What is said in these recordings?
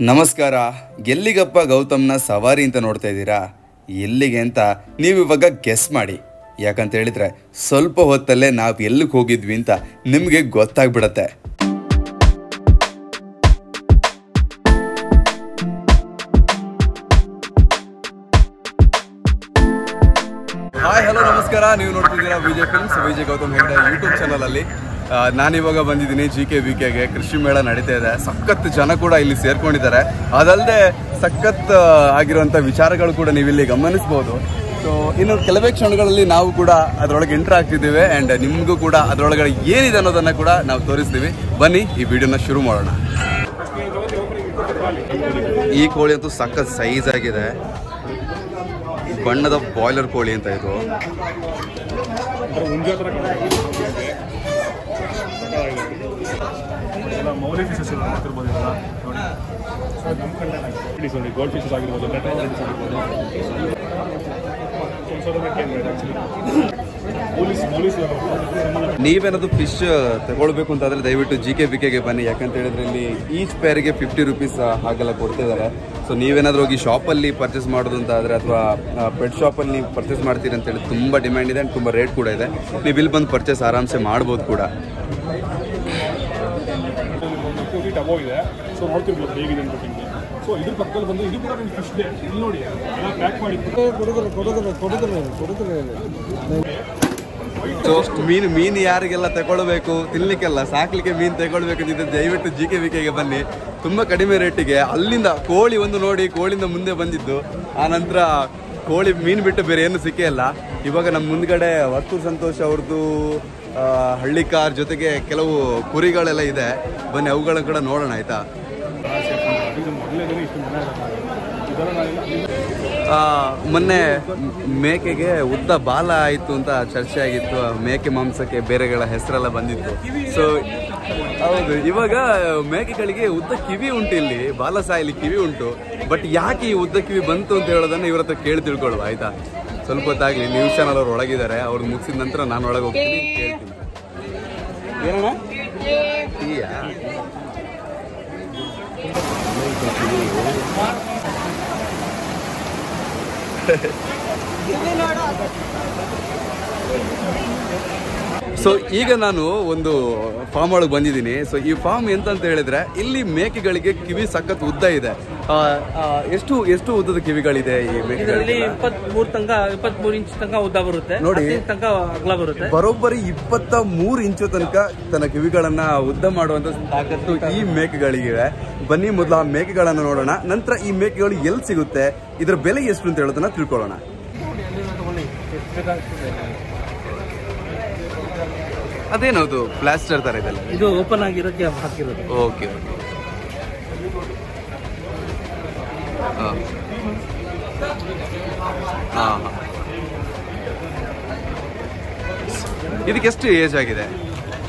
ನಮಸ್ಕಾರ. ಎಲ್ಲಿಗಪ್ಪ ಗೌತಮ್ನ ಸವಾರಿ ಅಂತ ನೋಡ್ತಾ ಇದ್ದೀರಾ? ಎಲ್ಲಿಗೆ ಅಂತ ನೀವು ಇವಾಗ ಗೆಸ್ ಮಾಡಿ. ಯಾಕಂತ ಹೇಳಿದ್ರೆ ಸ್ವಲ್ಪ ಹೊತ್ತಲ್ಲೇ ನಾವು ಎಲ್ಲಿಗೆ ಹೋಗಿದ್ವಿ ಅಂತ ನಿಮಗೆ ಗೊತ್ತಾಗ್ಬಿಡತ್ತೆ. ಹಾಯ್, ಹಲೋ, ನಮಸ್ಕಾರ. ನೀವು ನೋಡ್ತಿದ್ದೀರಾ ವಿಜಯ್ ಫಿಲ್ಮ್ಸ್, ವಿಜಯ್ ಗೌತಮ್ ಹೆಗ್ಡೆ ಯೂಟ್ಯೂಬ್ ಚಾನಲಲ್ಲಿ. ನಾನಿವಾಗ ಬಂದಿದ್ದೀನಿ JKVKಗೆ. ಕೃಷಿ ಮೇಳ ನಡೀತಾ ಇದೆ. ಸಖತ್ ಜನ ಕೂಡ ಇಲ್ಲಿ ಸೇರ್ಕೊಂಡಿದ್ದಾರೆ. ಅದಲ್ಲದೆ ಸಖತ್ ಆಗಿರುವಂಥ ವಿಚಾರಗಳು ಕೂಡ ನೀವು ಇಲ್ಲಿ ಗಮನಿಸ್ಬೋದು. ಸೊ ಇನ್ನು ಕೆಲವೇ ಕ್ಷಣಗಳಲ್ಲಿ ನಾವು ಕೂಡ ಅದರೊಳಗೆ ಎಂಟರ್ ಆಗ್ತಿದ್ದೇವೆ. ಆ್ಯಂಡ್ ನಿಮಗೂ ಕೂಡ ಅದರೊಳಗಡೆ ಏನಿದೆ ಅನ್ನೋದನ್ನು ಕೂಡ ನಾವು ತೋರಿಸ್ತೀವಿ. ಬನ್ನಿ ಈ ವಿಡಿಯೋನ ಶುರು ಮಾಡೋಣ. ಈ ಕೋಳಿ ಅಂತೂ ಸಖತ್ ಸೈಜ್ ಆಗಿದೆ. ಬಣ್ಣದ ಬಾಯ್ಲರ್ ಕೋಳಿ ಅಂತ ಇದು. ಮೌಲಿ ಫಿಶಸ್ ಆಗಿರ್ಬೋದು, ಗೋಲ್ಡ್ ಫಿಶಸ್ ಆಗಿರ್ಬೋದು, ನೀವೇನಾದ್ರು ಫಿಶ್ ತಗೊಳ್ಬೇಕು ಅಂತಾದ್ರೆ ದಯವಿಟ್ಟು JKVKಗೆ ಬನ್ನಿ. ಯಾಕಂತ ಹೇಳಿದ್ರೆ ಇಲ್ಲಿ ಈಚ್ ಪೇರಿಗೆ 50 ರೂಪೀಸ್ ಹಾಗೆಲ್ಲ ಕೊಡ್ತಿದ್ದಾರೆ. ಸೊ ನೀವೇನಾದ್ರೂ ಹೋಗಿ ಶಾಪಲ್ಲಿ ಪರ್ಚೇಸ್ ಮಾಡೋದು ಅಂತ ಆದರೆ, ಅಥವಾ ಪೆಟ್ ಶಾಪಲ್ಲಿ ನೀವು ಪರ್ಚೇಸ್ ಮಾಡ್ತೀರಿ ಅಂತೇಳಿ ತುಂಬ ಡಿಮ್ಯಾಂಡ್ ಇದೆ ಆ್ಯಂಡ್ ತುಂಬ ರೇಟ್ ಕೂಡ ಇದೆ. ನೀವು ಇಲ್ಲಿ ಬಂದು ಪರ್ಚೇಸ್ ಆರಾಮ್ಸೆ ಮಾಡ್ಬೋದು ಕೂಡ. ಟಬೋ ಇದೆ. ಸೊ ನೋಡ್ತಿರ್ಬೋದು ಹೇಗಿದೆ ಅಂತ. ಸೊ ಇದ್ರ ಪಕ್ಕದಲ್ಲಿ ಬಂದು ಇದು ಕೂಡ ಫಿಶ್ ಇದೆ. ಇಲ್ಲಿ ನೋಡಿ ಪ್ಯಾಕ್ ಮಾಡಿ ಸೊ ಮೀನು ಯಾರಿಗೆಲ್ಲ ತಗೊಳ್ಬೇಕು, ತಿನ್ಲಿಕ್ಕೆಲ್ಲ, ಸಾಕ್ಲಿಕ್ಕೆ ಮೀನು ತಗೊಳ್ಬೇಕು ಅಂತ ದಯವಿಟ್ಟು JKVKಗೆ ಬನ್ನಿ. ತುಂಬ ಕಡಿಮೆ ರೇಟಿಗೆ. ಅಲ್ಲಿಂದ ಕೋಳಿ ಒಂದು ನೋಡಿ, ಕೋಳಿಂದ ಮುಂದೆ ಬಂದಿದ್ದು. ಆ ನಂತರ ಕೋಳಿ ಮೀನು ಬಿಟ್ಟು ಬೇರೆ ಏನು ಸಿಕ್ಕೇ ಇಲ್ಲ. ಇವಾಗ ನಮ್ಮ ಮುಂದ್ಗಡೆ ವರ್ತೂರ್ ಸಂತೋಷ್ ಅವ್ರದ್ದು ಹಳ್ಳಿಕಾರ್ ಜೊತೆಗೆ ಕೆಲವು ಕುರಿಗಳೆಲ್ಲ ಇದೆ. ಬನ್ನಿ ಅವುಗಳನ್ನ ಕೂಡ ನೋಡೋಣ, ಆಯ್ತಾ? ಮೊನ್ನೆ ಮೇಕೆಗೆ ಉದ್ದ ಬಾಲ ಆಯಿತು ಅಂತ ಚರ್ಚೆ ಆಗಿತ್ತು. ಮೇಕೆ ಮಾಂಸಕ್ಕೆ ಬೇರೆಗಳ ಹೆಸರೆಲ್ಲ ಬಂದಿತ್ತು. ಸೊ ಹೌದು, ಇವಾಗ ಮೇಕೆಗಳಿಗೆ ಉದ್ದ ಕಿವಿ ಉಂಟು. ಇಲ್ಲಿ ಬಾಲ ಸಹ ಇಲ್ಲಿ ಕಿವಿ ಉಂಟು. ಬಟ್ ಯಾಕೆ ಈ ಉದ್ದ ಕಿವಿ ಬಂತು ಅಂತ ಹೇಳೋದನ್ನ ಇವ್ರ ಹತ್ರ ಕೇಳಿ ತಿಳ್ಕೊಳ್ಳುವ, ಆಯ್ತಾ? ಸ್ವಲ್ಪ ಹೊತ್ತಾಗಲಿ. ನ್ಯೂಸ್ ಚಾನಲ್ ಅವ್ರು ಒಳಗಿದ್ದಾರೆ. ಅವ್ರು ಮುಗಿಸಿದ ನಂತರ ನಾನು ಒಳಗೆ ಹೋಗ್ತೀನಿ, ಕೇಳ್ತೀನಿ. ಏನಣ್ಣ ಟೀಯಾ? ಸೊ ಈಗ ನಾನು ಒಂದು ಫಾರ್ಮ್ ಒಳಗೆ ಬಂದಿದ್ದೀನಿ. ಸೊ ಈ ಫಾರ್ಮ್ ಎಂತಂತ ಹೇಳಿದ್ರೆ, ಇಲ್ಲಿ ಮೇಕೆಗಳಿಗೆ ಕಿವಿ ಸಖತ್ ಉದ್ದ ಇದೆ. ಎಷ್ಟು ಉದ್ದದ ಕಿವಿಗಳಿದೆ ಈ ಮೇಕೆಗಳಲ್ಲಿ? 23 ಇಂಚ್ ತನಕ ಉದ್ದ ಬರುತ್ತೆ ನೋಡಿ, ತನಕ ಅಗಲ ಬರುತ್ತೆ. ಬರೋಬ್ಬರಿ 23 ಇಂಚು ತನಕ ತನ್ನ ಕಿವಿಗಳನ್ನ ಉದ್ದ ಮಾಡುವಂತ ತಾಕತ್ತು ಈ ಮೇಕೆಗಳಿವೆ. ಬನ್ನಿ ಮೊದಲು ಆ ಮೇಕೆಗಳನ್ನ ನೋಡೋಣ. ನಂತರ ಈ ಮೇಕೆಗಳು ಎಲ್ಲಿ ಸಿಗುತ್ತೆ, ಇದರ ಬೆಲೆ ಎಷ್ಟು ಅಂತ ಹೇಳೋದನ್ನ ತಿಳ್ಕೊಳ್ಳೋಣ. ಅದೇನದು ಪ್ಲಾಸ್ಟರ್ ತರ ಇದೆಲ್ಲ? ಇದು ಓಪನ್ ಆಗಿರೋಕೆ ಹಾಕಿರೋದು. Okay okay. ಇದಕ್ಕೆ ಎಷ್ಟು ಏಜ್ ಆಗಿದೆ?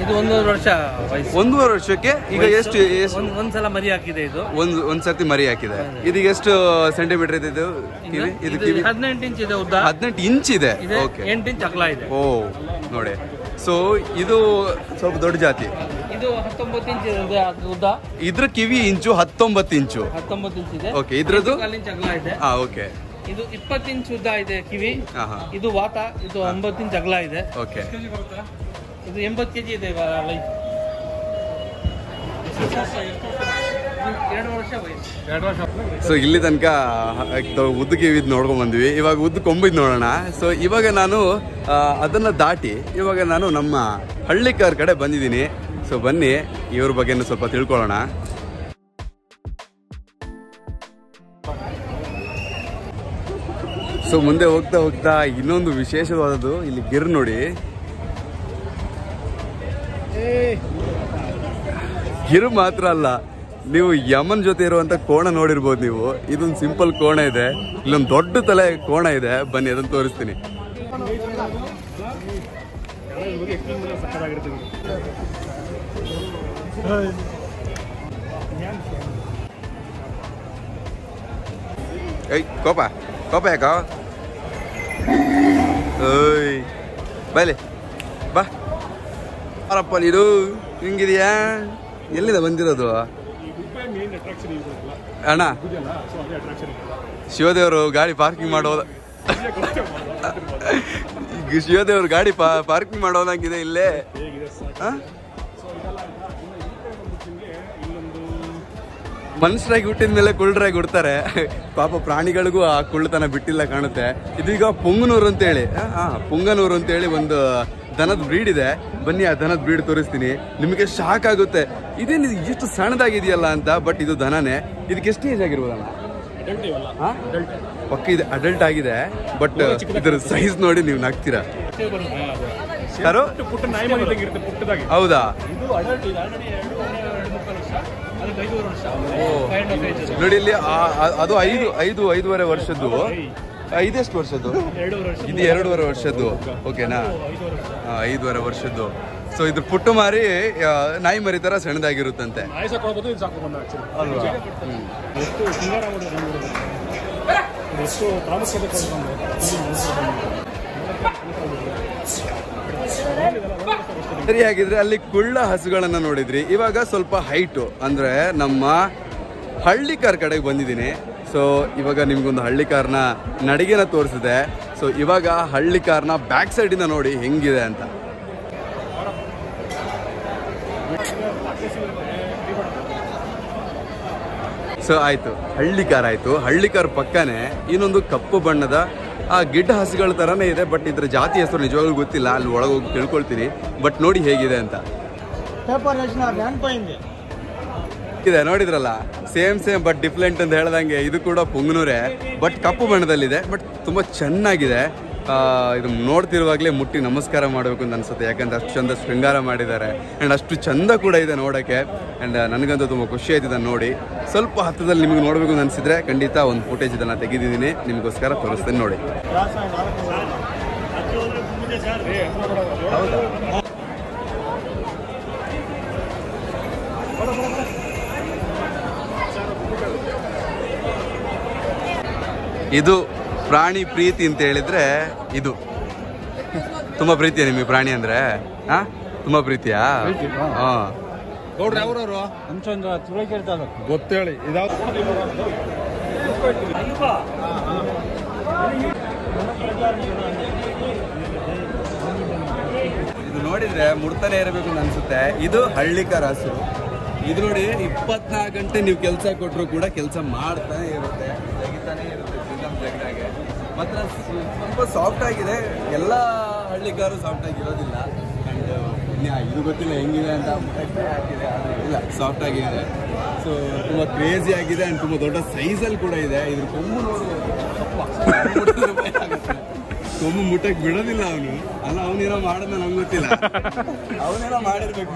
ಇದು 1.5 ವರ್ಷ ವಯಸ್ಸು. 1.5 ವರ್ಷಕ್ಕೆ ಈಗ ಎಷ್ಟು? ಒಂದ್ಸಲ ಮರಿ ಹಾಕಿದೆ. ಇದು ಒಂದ್ಸತಿ ಮರಿ ಹಾಕಿದೆ. ಇದೀಗ ಎಷ್ಟು ಸೆಂಟಿಮೀಟರ್ ಇದೆ ಇದು ಕಿವಿ? ಇದು ಕಿವಿ 18 ಇಂಚ್ ಇದೆ ಉದ್ದ. 18 ಇಂಚ್ ಇದೆ. ಓಕೆ, 8 ಇಂಚ್ ಅಗಲ ಇದೆ. ಓ ನೋಡಿ. ಸೊ ಇದು ಸ್ವಲ್ಪ ದೊಡ್ಡ ಜಾತಿ. ಇದು 19 ಇಂಚ್ ಇದೆ ಉದ್ದ. ಇದ್ರ ಕಿವಿ ಇಂಚು 19 ಇಂಚು. 19 ಇಂಚ್ ಇದೆ. ಓಕೆ, ಇದ್ರದ್ದು 4 ಇಂಚ್ ಅಗಲ ಇದೆ. ಓಕೆ. ಇದು 20 ಇಂಚ್ ಉದ್ದ ಇದೆ ಕಿವಿ. ಇದು ವಾತ. ಇದು 9 ಇಂಚ್ ಅಗಲ ಇದೆ. ಓಕೆ. ಇದು 80 kg ಇದೆ. 2 ವರ್ಷ ವಯಸ್ಸು. ಸೊ ಇಲ್ಲಿ ತನಕ ಉದ್ದು ಕಿವಿದ್ ನೋಡ್ಕೊಂಡ್ ಬಂದ್ವಿ. ಇವಾಗ ಉದ್ದು ಕೊಂಬಿದ್ ನೋಡೋಣ. ಸೊ ಇವಾಗ ನಾನು ಅದನ್ನ ದಾಟಿ ಇವಾಗ ನಾನು ನಮ್ಮ ಹಳ್ಳಿಕಾರ್ ಕಡೆ ಬಂದಿದ್ದೀನಿ. ಸೊ ಬನ್ನಿ ಇವ್ರ ಬಗ್ಗೆ ಸ್ವಲ್ಪ ತಿಳ್ಕೊಳ್ಳೋಣ. ಸೊ ಮುಂದೆ ಹೋಗ್ತಾ ಹೋಗ್ತಾ ಇನ್ನೊಂದು ವಿಶೇಷವಾದದ್ದು ಇಲ್ಲಿ ಗಿರ್ ನೋಡಿ. ಗಿರ್ ಮಾತ್ರ ಅಲ್ಲ, ನೀವು ಯಮನ್ ಜೊತೆ ಇರುವಂತ ಕೋಣ ನೋಡಿರ್ಬೋದು ನೀವು. ಇದೊಂದು ಸಿಂಪಲ್ ಕೋಣ ಇದೆ, ಇಲ್ಲೊಂದು ದೊಡ್ಡ ತಲೆ ಕೋಣ ಇದೆ. ಬನ್ನಿ ಅದನ್ನ ತೋರಿಸ್ತೀನಿ. ಕೋಪ ಕೋಪ ಯಾಕ? ಓಯ್ ಬೈಲೆ ಬಾ. ಅರಪ್ಪ ನೀನು ಹಿಂಗಿದೆಯಾ? ಎಲ್ಲಿಂದ ಬಂದಿರೋದು? ಅಣ್ಣ ಇದೆಯಲ್ಲ ಸೊ ಅದೇ ಅಟ್ರಾಕ್ಷನ್ ಶಿವದೇವರು ಗಾಡಿ ಪಾರ್ಕಿಂಗ್ ಮಾಡೋದ ಈಗ ಶಿವದೇವ್ರು ಗಾಡಿ ಪಾರ್ಕಿಂಗ್ ಮಾಡೋದಂಗಿದೆ ಇಲ್ಲೇ. ಹೇಗಿದೆ ಸರ್? ಸೊ ಇದೆಲ್ಲ ನಿಮಗೆ ಇಲ್ಲೊಂದು ಮನುಷ್ಯರಾಗಿ ಹುಟ್ಟಿದ ಮೇಲೆ ಕುಳ್ಳರಾಗಿ ಹುಡ್ತಾರೆ. ಪಾಪ ಪ್ರಾಣಿಗಳಿಗೂ ಆ ಕುಳ್ಳತನ ಬಿಟ್ಟಿಲ್ಲ ಕಾಣುತ್ತೆ. ಇದೀಗ ಪುಂಗನೂರು ಅಂತೇಳಿ ಪುಂಗನೂರು ಅಂತೇಳಿ ಒಂದು ದನದ ಬ್ರೀಡ್ ಇದೆ. ಬನ್ನಿ ಆ ದನದ ಬ್ರೀಡ್ ತೋರಿಸ್ತೀನಿ, ನಿಮಗೆ ಶಾಕ್ ಆಗುತ್ತೆ. ಇದೇನು ಎಷ್ಟು ಸಣ್ಣದಾಗಿದೆಯಲ್ಲ ಅಂತ. ಬಟ್ ಇದು ದನನೇ. ಇದಕ್ಕೆ ಎಷ್ಟು ಏಜ್ ಆಗಿರ್ಬೋದಣ್ಣ? ಅಡಲ್ಟ್ ಇವಲ್ಲ, ಅಡಲ್ಟ್ ಪಕ್ಕ ಇದೆ, ಅಡಲ್ಟ್ ಆಗಿದೆ. ಬಟ್ ಇದ್ರ ಸೈಜ್ ನೋಡಿ ನೀವು ನಗ್ತೀರಾ. ಯಾರು ಪುಟ್ಟ ನಾಯಿ ಮರಿ ಇದ್ದಂಗೆ ಇರುತ್ತೆ, ಪುಟ್ಟದಾಗಿ. ಹೌದಾ? ಇದು ಅಡಲ್ಟ್ ಇದು ಆಲ್ರೆಡಿ 2.5 ವರ್ಷ, ಅದಕ್ಕೆ 5 ವರ್ಷ. ನೋಡಿ ಇಲ್ಲಿ ಅದು 5.5 ವರ್ಷದ್ದು. ಇದೆಷ್ಟು ವರ್ಷದ್ದು? 2 ವರ್ಷ. ಇದು 2.5 ವರ್ಷದ್ದು. ಓಕೆನಾ? 5.5 ವರ್ಷದ್ದು. ಸೊ ಇದು ಪುಟ್ಟು ಮಾರಿ ನಾಯಿ ಮರಿ ತರ ಸಣ್ಣದಾಗಿರುತ್ತಂತೆ. ನಾಯಿ ಸಾಕೋಬೋದು, ಇದು ಸಾಕೋಬೋದು ಆಕ್ಚುಲಿ. ಅಲ್ವಾ? ಎಷ್ಟು ಸಿಂಗಾರ ಎಷ್ಟು ಪ್ರಾಮುಖ್ಯತೆ ಸರಿಯಾಗಿದ್ರೆ ಅಲ್ಲಿ ಕುಳ್ಳ ಹಸುಗಳನ್ನ ನೋಡಿದ್ರಿ. ಇವಾಗ ಸ್ವಲ್ಪ ಹೈಟು ಅಂದ್ರೆ ನಮ್ಮ ಹಳ್ಳಿಕಾರ್ ಕಡೆಗೆ ಬಂದಿದ್ದೀನಿ. ಸೊ ಇವಾಗ ನಿಮ್ಗೊಂದು ಹಳ್ಳಿಕಾರ್ನ ನಡಿಗೆನ ತೋರಿಸಿದೆ. ಸೊ ಇವಾಗ ಹಳ್ಳಿಕಾರ್ನ ಬ್ಯಾಕ್ ಸೈಡ್ ಇಂದ ನೋಡಿ ಹೆಂಗಿದೆ ಅಂತ. ಸೊ ಆಯ್ತು, ಹಳ್ಳಿಕಾರ್ ಆಯ್ತು. ಹಳ್ಳಿಕಾರ್ ಪಕ್ಕನೆ ಇನ್ನೊಂದು ಕಪ್ಪು ಬಣ್ಣದ ಆ ಗಿಡ್ಡ ಹಸುಗಳ ತರನೇ ಇದೆ. ಬಟ್ ಇದ್ರ ಜಾತಿ ಹೆಸರು ನಿಜವಾಗ್ಲೂ ಗೊತ್ತಿಲ್ಲ. ಅಲ್ಲಿ ಒಳಗೆ ಹೋಗಿ ತಿಳ್ಕೊಳ್ತೀನಿ. ಬಟ್ ನೋಡಿ ಹೇಗಿದೆ ಅಂತ. ಇದೆ ನೋಡಿದ್ರಲ್ಲ, ಸೇಮ್ ಬಟ್ ಡಿಫ್ರೆಂಟ್ ಅಂತ ಹೇಳ್ದಂಗೆ ಇದು ಕೂಡ ಪುಂಗನೂರೇ. ಬಟ್ ಕಪ್ಪು ಬಣ್ಣದಲ್ಲಿದೆ. ಬಟ್ ತುಂಬಾ ಚೆನ್ನಾಗಿದೆ. ಇದು ನೋಡ್ತಿರುವಾಗಲೇ ಮುಟ್ಟಿ ನಮಸ್ಕಾರ ಮಾಡಬೇಕು ಅಂತ ಅನ್ಸುತ್ತೆ. ಯಾಕಂದ್ರೆ ಅಷ್ಟು ಚಂದ ಶೃಂಗಾರ ಮಾಡಿದ್ದಾರೆ. ಆ್ಯಂಡ್ ಅಷ್ಟು ಚಂದ ಕೂಡ ಇದೆ ನೋಡೋಕ್ಕೆ. ಆ್ಯಂಡ್ ನನಗಂತೂ ತುಂಬ ಖುಷಿ ಆಯ್ತು ಇದನ್ನು ನೋಡಿ. ಸ್ವಲ್ಪ ಹತ್ತದಲ್ಲಿ ನಿಮಗೆ ನೋಡಬೇಕು ಅಂತ ಅನಿಸಿದ್ರೆ ಖಂಡಿತ ಒಂದು ಫುಟೇಜ್ ಇದನ್ನು ತೆಗೆದಿದ್ದೀನಿ, ನಿಮಗೋಸ್ಕರ ತೋರಿಸ್ತೀನಿ ನೋಡಿ. ಇದು ಪ್ರಾಣಿ ಪ್ರೀತಿ ಅಂತ ಹೇಳಿದ್ರೆ ಇದು. ತುಂಬಾ ಪ್ರೀತಿಯಾ ನಿಮಗೆ ಪ್ರಾಣಿ ಅಂದ್ರೆ? ತುಂಬಾ ಪ್ರೀತಿಯಾ? ಗೊತ್ತೇಳಿ ಇದು ನೋಡಿದ್ರೆ ಮುಡ್ತಾನೆ ಇರಬೇಕು ಅಂತ ಅನ್ಸುತ್ತೆ. ಇದು ಹಳ್ಳಿಕಾರ ಹಸು. ಇದು ನೋಡಿ 24 ಗಂಟೆ ನೀವು ಕೆಲಸ ಕೊಟ್ಟರು ಕೂಡ ಕೆಲಸ ಮಾಡ್ತಾನೆ ಇರುತ್ತೆ, ತೆಗಿತಾನೆ ಇರುತ್ತೆ. ಮಾತ್ರ ಸ್ವಲ್ಪ ಸಾಫ್ಟ್ ಆಗಿದೆ. ಎಲ್ಲ ಹಳ್ಳಿಕಾರು ಸಾಫ್ಟ್ ಆಗಿರೋದಿಲ್ಲ. ಆ್ಯಂಡ್ ಇದು ಗೊತ್ತಿಲ್ಲ ಹೆಂಗಿದೆ ಅಂತ ಹಾಕಿದೆ, ಇಲ್ಲ ಸಾಫ್ಟ್ ಆಗಿದೆ. ಸೊ ತುಂಬ ಕ್ರೇಜಿ ಆಗಿದೆ. ಆ್ಯಂಡ್ ತುಂಬ ದೊಡ್ಡ ಸೈಜಲ್ಲಿ ಕೂಡ ಇದೆ. ಇದ್ರ ಕೊಂಬು ಕೊಂಬು ಮುಟ್ಟಕ್ಕೆ ಬಿಡೋದಿಲ್ಲ ಅವನು. ಅಲ್ಲ ಅವನೇನೋ ಮಾಡೋದ ನಮ್ಗೆ ಗೊತ್ತಿಲ್ಲ, ಅವನೇನೋ ಮಾಡಿರ್ಬೇಕು.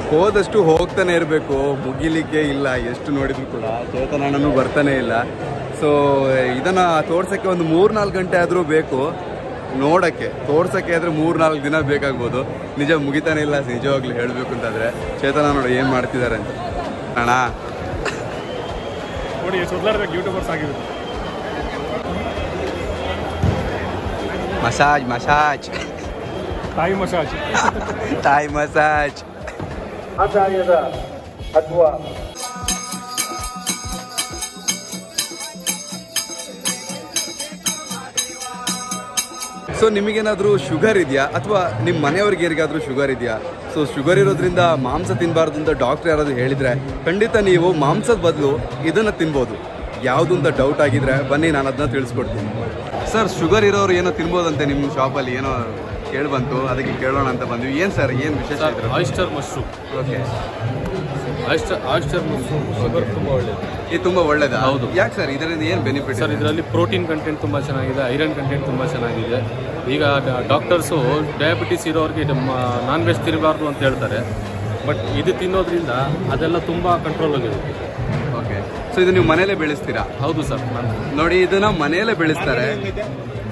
ಹೋದಷ್ಟು ಹೋಗ್ತಾನೆ ಇರಬೇಕು, ಮುಗಿಲಿಕ್ಕೆ ಇಲ್ಲ. ಎಷ್ಟು ನೋಡಿದ್ರು ಕೂಡ ಚೇತನಣ್ಣನೂ ಬರ್ತಾನೆ ಇಲ್ಲ. ಸೊ ಇದನ್ನ ತೋರ್ಸಕ್ಕೆ ಒಂದು 3-4 ಗಂಟೆ ಆದರೂ ಬೇಕು ನೋಡಕ್ಕೆ. ತೋರ್ಸಕ್ಕೆ ಆದ್ರೆ 3-4 ದಿನ ಬೇಕಾಗ್ಬೋದು. ನಿಜ ಮುಗಿತಾನೆ ಇಲ್ಲ ನಿಜವಾಗ್ಲೂ ಹೇಳಬೇಕು ಅಂತಂದ್ರೆ. ಚೇತನ ನೋಡಿ ಏನು ಮಾಡ್ತಿದ್ದಾರೆ ಅಂತ. ಅಣ್ಣ ನೋಡಿ, ಸುಧಾರಬೇಕು ಯೂಟ್ಯೂಬರ್ಸ್ ಆಗಿದ್ರು. ಮಸಾಜ್ ತಾಯಿ ಮಸಾಜ್ ತಾಯಿ ಮಸಾಜ್. ಆಚಾರ್ಯದ ಅಥವಾ ಸೊ ನಿಮಗೇನಾದರೂ ಶುಗರ್ ಇದೆಯಾ ಅಥವಾ ನಿಮ್ಮ ಮನೆಯವ್ರಿಗೆ ಯಾರಿಗಾದರೂ ಶುಗರ್ ಇದೆಯಾ? ಸೊ ಶುಗರ್ ಇರೋದ್ರಿಂದ ಮಾಂಸ ತಿನ್ನಬಾರ್ದು ಅಂತ ಡಾಕ್ಟರ್ ಯಾರಾದರೂ ಹೇಳಿದರೆ ಖಂಡಿತ ನೀವು ಮಾಂಸದ ಬದಲು ಇದನ್ನು ತಿನ್ಬೋದು. ಯಾವುದು ಅಂತ ಡೌಟ್ ಆಗಿದ್ರೆ ಬನ್ನಿ, ನಾನು ಅದನ್ನ ತಿಳಿಸ್ಕೊಡ್ತೀನಿ. ಸರ್, ಶುಗರ್ ಇರೋರು ಏನೋ ತಿನ್ಬೋದಂತೆ ನಿಮ್ಮ ಶಾಪಲ್ಲಿ, ಏನೋ ಕೇಳಿಬಂತು, ಅದಕ್ಕೆ ಕೇಳೋಣ ಅಂತ ಬಂದ್ವಿ. ಏನು ಸರ್, ಏನು ವಿಶೇಷ? Oyster mushroom. Okay, oyster mushroom sugar ತುಂಬ ಒಳ್ಳೆಯದು. ಇದು ತುಂಬ ಒಳ್ಳೆಯದಾ? ಹೌದು. ಯಾಕೆ ಸರ್, ಇದರಿಂದ ಏನು ಬೆನಿಫಿಟ್? ಸರ್, ಇದರಲ್ಲಿ ಪ್ರೋಟೀನ್ ಕಂಟೆಂಟ್ ತುಂಬ ಚೆನ್ನಾಗಿದೆ, ಐರನ್ ಕಂಟೆಂಟ್ ತುಂಬ ಚೆನ್ನಾಗಿದೆ. ಈಗ ಡಾಕ್ಟರ್ಸು ಡಯಾಬಿಟಿಸ್ ಇರೋರಿಗೆ ನಾನ್ ವೆಜ್ ತಿನ್ನಬಾರ್ದು ಅಂತ ಹೇಳ್ತಾರೆ. ಬಟ್ ಇದು ತಿನ್ನೋದ್ರಿಂದ ಅದೆಲ್ಲ ತುಂಬ ಕಂಟ್ರೋಲ್ ಆಗಿರುತ್ತೆ. ಓಕೆ, ಸೊ ಇದು ನೀವು ಮನೆಯಲ್ಲೇ ಬೆಳೆಸ್ತೀರಾ? ಹೌದು ಸರ್. ನೋಡಿ, ಇದನ್ನ ಮನೆಯಲ್ಲೇ ಬೆಳೆಸ್ತಾರೆ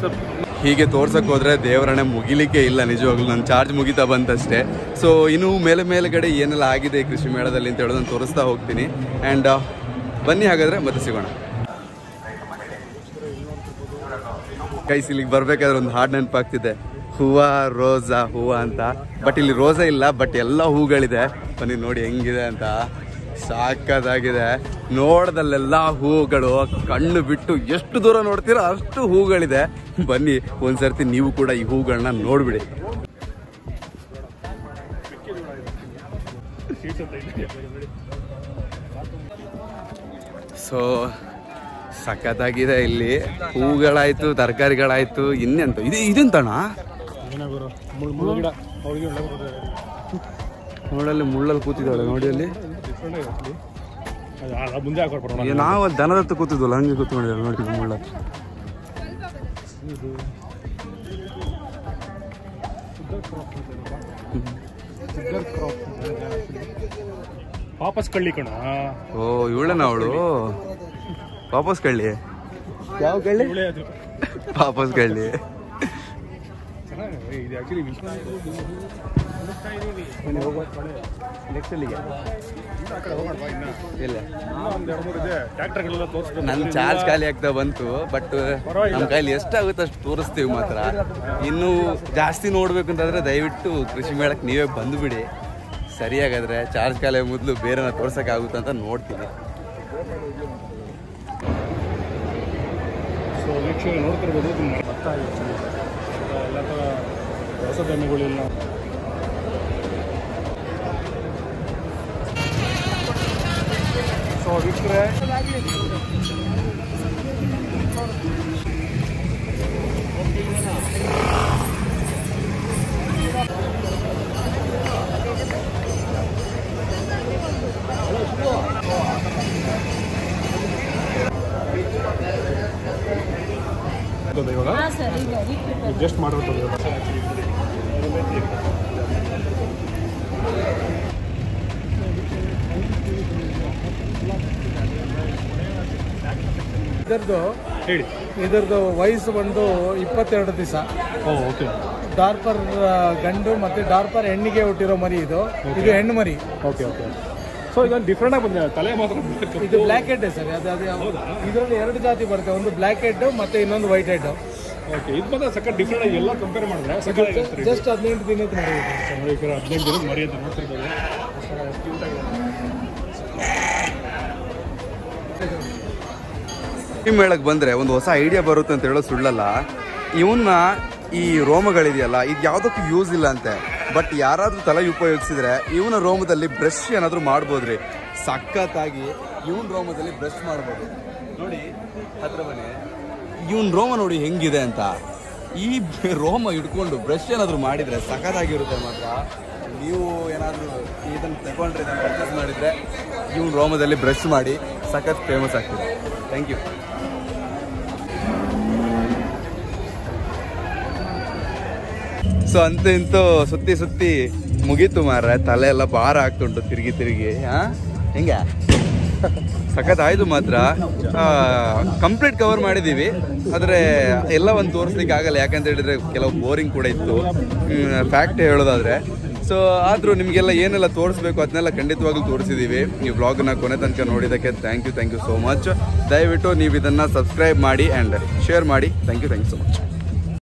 ಸರ್. ಹೀಗೆ ತೋರ್ಸಕ್ಕೆ ಹೋದ್ರೆ ದೇವರಣೆ ಮುಗಿಲಿಕ್ಕೆ ಇಲ್ಲ ನಿಜವಾಗ್ಲೂ. ನನ್ನ ಚಾರ್ಜ್ ಮುಗಿತಾ ಬಂತಷ್ಟೇ. ಸೊ ಇನ್ನು ಮೇಲ್ಗಡೆ ಏನೆಲ್ಲ ಆಗಿದೆ ಕೃಷಿ ಮೇಳದಲ್ಲಿ ಅಂತ ಹೇಳೋದನ್ನು ತೋರಿಸ್ತಾ ಹೋಗ್ತೀನಿ. ಆ್ಯಂಡ್ ಬನ್ನಿ, ಹಾಗಾದರೆ ಮತ್ತೆ ಸಿಗೋಣ. ಕೈಸ್, ಇಲ್ಲಿಗೆ ಬರಬೇಕಾದ್ರೆ ಒಂದು ಹಾಡು ನೆನಪಾಗ್ತಿದೆ. ಹೂವ ರೋಸಾ ಹೂವ ಅಂತ. ಬಟ್ ಇಲ್ಲಿ ರೋಸಾ ಇಲ್ಲ, ಬಟ್ ಎಲ್ಲ ಹೂಗಳಿದೆ. ಬನ್ನಿ ನೋಡಿ ಹೆಂಗಿದೆ ಅಂತ. ಸಾಕದಾಗಿದೆ. ನೋಡದಲ್ಲೆಲ್ಲ ಹೂಗಳು, ಕಣ್ಣು ಬಿಟ್ಟು ಎಷ್ಟು ದೂರ ನೋಡ್ತೀರೋ ಅಷ್ಟು ಹೂಗಳಿದೆ. ಬನ್ನಿ ಒಂದ್ಸರ್ತಿ ನೀವು ಕೂಡ ಈ ಹೂಗಳನ್ನ ನೋಡ್ಬಿಡಿ. ಸೊ ಸಖತ್ತಾಗಿದೆ ಇಲ್ಲಿ. ಹೂಗಳಾಯ್ತು, ತರಕಾರಿಗಳಾಯ್ತು, ಇನ್ನೆಂತ ಇದೆಂತಣ್ಣ ನೋಡಲ್ಲಿ ಮುಳ್ಳಲ್ಲಿ ಕೂತಿದ್ದಾಳೆ ನೋಡಿ. ಅಲ್ಲಿ ನಾವು ದನದತ್ತ ಕೂತಿದ್ವಲ್ಲ, ಹಂಗೆ ಕೂತ್ಕೊಂಡಿದ್ದಾಳೆ ನೋಡಿ ಮುಳ್ಳ. ವಾಪಸ್ ಕಳ್ಳಿ ಕಣ. ಓ ಇವಳನ ಅವಳು? ವಾಪಸ್ ಕಳ್ಳಿ? ಯಾವ ಕಳ್ಳಿ? ವಾಪಸ್ ಕಳ್ಳಿ. ನನ್ನ ಚಾರ್ಜ್ ಖಾಲಿ ಆಗ್ತಾ ಬಂತು. ಬಟ್ ನಮ್ಮ ಕೈಲಿ ಎಷ್ಟಾಗುತ್ತೆ ಅಷ್ಟು ತೋರಿಸ್ತೀವಿ ಮಾತ್ರ. ಇನ್ನು ಜಾಸ್ತಿ ನೋಡ್ಬೇಕು ಅಂತಂದ್ರೆ ದಯವಿಟ್ಟು ಕೃಷಿ ಮೇಳಕ್ಕೆ ನೀವೇ ಬಂದುಬಿಡಿ. ಸರಿಯಾಗಾದ್ರೆ ಚಾರ್ಜ್ ಖಾಲಿ ಮೊದಲು ಬೇರೆನ ತೋರ್ಸೋಕ್ಕಾಗುತ್ತೆ ಅಂತ ನೋಡ್ತೀನಿ. ಸೊ ವೀಕ್ಷಕರು ನೋಡ್ತಿರ್ಬೋದು, ಭತ್ತ ಎಲ್ಲ ಥರ ಹೊಸ ಧಾನ್ಯಗಳೆಲ್ಲ. ಸೊ ವೀಕ್ಷಕರೇ ಇವಾಗ ಜಸ್ಟ್ ಮಾಡಿರ್ತದೆ. ಇದರದ್ದು ಹೇಳಿ. ಇದರದ್ದು ವಯಸ್ಸು ಬಂದು 22 ದಿವಸ. ಓಕೆ. ಡಾರ್ಪರ್ ಗಂಡು ಮತ್ತೆ ಡಾರ್ಪರ್ ಹೆಣ್ಣಿಗೆ ಹುಟ್ಟಿರೋ ಮರಿ ಇದು. ಇದು ಹೆಣ್ಣು ಮರಿ. Okay okay. ಸೊ ಇದೊಂದು ಡಿಫ್ರೆಂಟ್ ಆಗಿ ಬಂದಿದೆ, ತಲೆ ಮಾತ್ರ. ಇದು ಬ್ಲ್ಯಾಕ್ ಹೆಡ್ ಸರ್. ಇದರಲ್ಲಿ 2 ಜಾತಿ ಬರುತ್ತೆ, ಒಂದು ಬ್ಲ್ಯಾಕ್ ಹೆಡ್ ಮತ್ತೆ ಇನ್ನೊಂದು ವೈಟ್ ಹೆಡ್. ಓಕೆ. ಇದು ಬಂದ ಸಕ್ಕ ಡಿಫ್ರೆಂಟ್ ಆಗಿ ಎಲ್ಲ ಕಂಪೇರ್ ಮಾಡಿದ್ರೆ ಜಸ್ಟ್ 15 ದಿನದ ಮರಿ. 15 ದಿನದ ಮರಿ ಅಂತ ನೋಡ್ತಿರ್ಬೋದು. ಈ ಮೇಳಕ್ಕೆ ಬಂದರೆ ಒಂದು ಹೊಸ ಐಡಿಯಾ ಬರುತ್ತೆ ಅಂತ ಹೇಳೋ ಸುಳ್ಳಲ್ಲ. ಇವನ್ನ ಈ ರೋಮಗಳಿದೆಯಲ್ಲ, ಇದು ಯಾವುದಕ್ಕೂ ಯೂಸ್ ಇಲ್ಲ ಅಂತೆ. ಬಟ್ ಯಾರಾದರೂ ತಲೆ ಉಪಯೋಗಿಸಿದ್ರೆ ಇವನ ರೋಮದಲ್ಲಿ ಬ್ರಷ್ ಏನಾದರೂ ಮಾಡ್ಬೋದ್ರಿ. ಸಖತ್ತಾಗಿ ಇವನ್ ರೋಮದಲ್ಲಿ ಬ್ರಷ್ ಮಾಡ್ಬೋದು ನೋಡಿ. ಹತ್ರ ಬನ್ನಿ, ಇವನ್ ರೋಮ ನೋಡಿ ಹೆಂಗಿದೆ ಅಂತ. ಈ ರೋಮ ಹಿಡ್ಕೊಂಡು ಬ್ರಷ್ ಏನಾದರೂ ಮಾಡಿದರೆ ಸಖತ್ತಾಗಿರುತ್ತೆ ಮಾತ್ರ. ನೀವು ಏನಾದರೂ ಇದನ್ನು ತಗೊಂಡ್ರೆ, ಇದನ್ನು ಪರ್ಚೇಸ್ ಮಾಡಿದರೆ ಇವನ್ ರೋಮದಲ್ಲಿ ಬ್ರಷ್ ಮಾಡಿ ಸಖತ್ ಫೇಮಸ್ ಆಗ್ತದೆ. Thank you. ಸೊ ಅಂತೂ ಇಂತೂ ಸುತ್ತಿ ಮುಗೀತು ಮಾರ್ರೆ. ತಲೆ ಎಲ್ಲ ಭಾರ ಆಗ್ತುಂಟು ತಿರುಗಿ. ಹೆಂಗೆ ಸಖತ್ ಆಯ್ತು ಮಾತ್ರ. ಕಂಪ್ಲೀಟ್ ಕವರ್ ಮಾಡಿದ್ದೀವಿ, ಆದರೆ ಎಲ್ಲ ಒಂದು ತೋರಿಸ್ಲಿಕ್ಕೆ ಆಗಲ್ಲ. ಯಾಕಂತ ಹೇಳಿದ್ರೆ ಕೆಲವು ಬೋರಿಂಗ್ ಕೂಡ ಇತ್ತು ಫ್ಯಾಕ್ಟ್ ಹೇಳೋದಾದ್ರೆ. ಸೊ ಆದರೂ ನಿಮಗೆಲ್ಲ ಏನೆಲ್ಲ ತೋರಿಸ್ಬೇಕು ಅದನ್ನೆಲ್ಲ ಖಂಡಿತವಾಗ್ಲೂ ತೋರಿಸಿದ್ದೀವಿ. ನೀವು ವ್ಲಾಗ್ನ ಕೊನೆ ತನಕ ನೋಡಿದ್ದಕ್ಕೆ ಥ್ಯಾಂಕ್ ಯು ಸೋ ಮಚ್. ದಯವಿಟ್ಟು ನೀವು ಇದನ್ನು ಸಬ್ಸ್ಕ್ರೈಬ್ ಮಾಡಿ ಆ್ಯಂಡ್ ಶೇರ್ ಮಾಡಿ. Thank you so much.